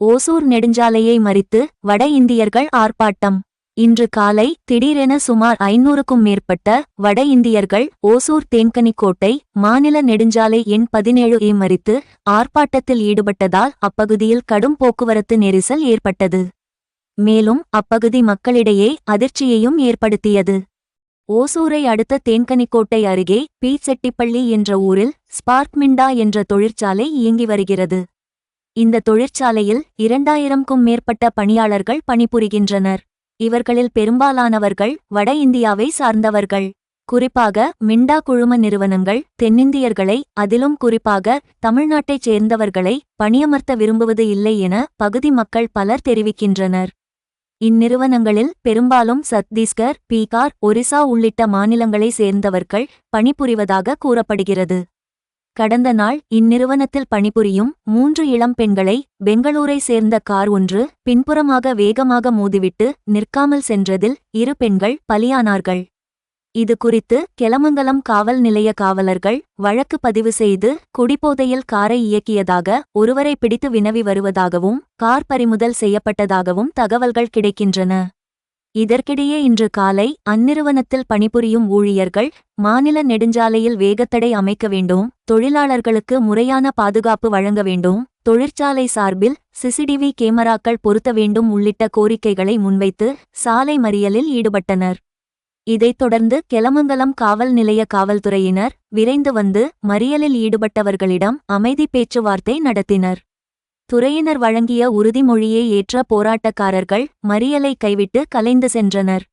ஓசூர் நெடுஞ்சாலையை மறித்து வட இந்தியர்கள் ஆர்ப்பாட்டம். இன்று காலை திடீரென சுமார் 500க்கும் மேற்பட்ட வட இந்தியர்கள் ஓசூர் தேன்கனிக்கோட்டை மாநில நெடுஞ்சாலை எண் 17 மறித்து ஆர்ப்பாட்டத்தில் ஈடுபட்டதால் அப்பகுதியில் கடும் போக்குவரத்து நெரிசல் ஏற்பட்டது. மேலும் அப்பகுதி மக்களிடையே அதிர்ச்சியையும் ஏற்படுத்தியது. ஓசூரை அடுத்த தேன்கனிக்கோட்டை அருகே பீச்செட்டிப்பள்ளி என்ற ஊரில் ஸ்பார்க் மிண்டா என்ற தொழிற்சாலை இயங்கி வருகிறது. இந்த தொழிற்சாலையில் 2000க்கும் மேற்பட்ட பணியாளர்கள் பணிபுரிகின்றனர். இவர்களில் பெரும்பாலானவர்கள் வட இந்தியாவை சார்ந்தவர்கள். குறிப்பாக மிண்டா குழும நிறுவனங்கள் தென்னிந்தியர்களை, அதிலும் குறிப்பாக தமிழ்நாட்டைச் சேர்ந்தவர்களை பணியமர்த்த விரும்புவது இல்லை என பகுதி மக்கள் பலர் தெரிவிக்கின்றனர். இந்நிறுவனங்களில் பெரும்பாலும் சத்தீஸ்கர், பீகார், ஒரிசா உள்ளிட்ட மாநிலங்களை சேர்ந்தவர்கள் பணிபுரிவதாக கூறப்படுகிறது. கடந்த நாள் இந்நிறுவனத்தில் பணிபுரியும் 3 இளம் பெண்களை பெங்களூரை சேர்ந்த கார் ஒன்று பின்புறமாக வேகமாக மோதிவிட்டு நிற்காமல் சென்றதில் 2 பெண்கள் பலியானார்கள். இது குறித்து கெலமங்கலம் காவல் நிலைய காவலர்கள் வழக்கு பதிவு செய்து குடிபோதையில் காரை இயக்கியதாக ஒருவரை பிடித்து வினவி வருவதாகவும் கார் பறிமுதல் செய்யப்பட்டதாகவும் தகவல்கள் கிடைக்கின்றன. இதற்கிடையே இன்று காலை அந்நிறுவனத்தில் பணிபுரியும் ஊழியர்கள் மாநில நெடுஞ்சாலையில் வேகத்தடை அமைக்க வேண்டும், தொழிலாளர்களுக்கு முறையான பாதுகாப்பு வழங்க வேண்டும், தொழிற்சாலை சார்பில் சிசிடிவி கேமராக்கள் பொருத்த வேண்டும் உள்ளிட்ட கோரிக்கைகளை முன்வைத்து சாலை மறியலில் ஈடுபட்டனர். இதைத் தொடர்ந்து கெலமங்கலம் காவல் நிலைய காவல்துறையினர் விரைந்து வந்து மறியலில் ஈடுபட்டவர்களிடம் அமைதி பேச்சுவார்த்தை நடத்தினர். துறையினர் வழங்கிய உறுதிமொழியை ஏற்ற போராட்டக்காரர்கள் மறியலை கைவிட்டு கலைந்து சென்றனர்.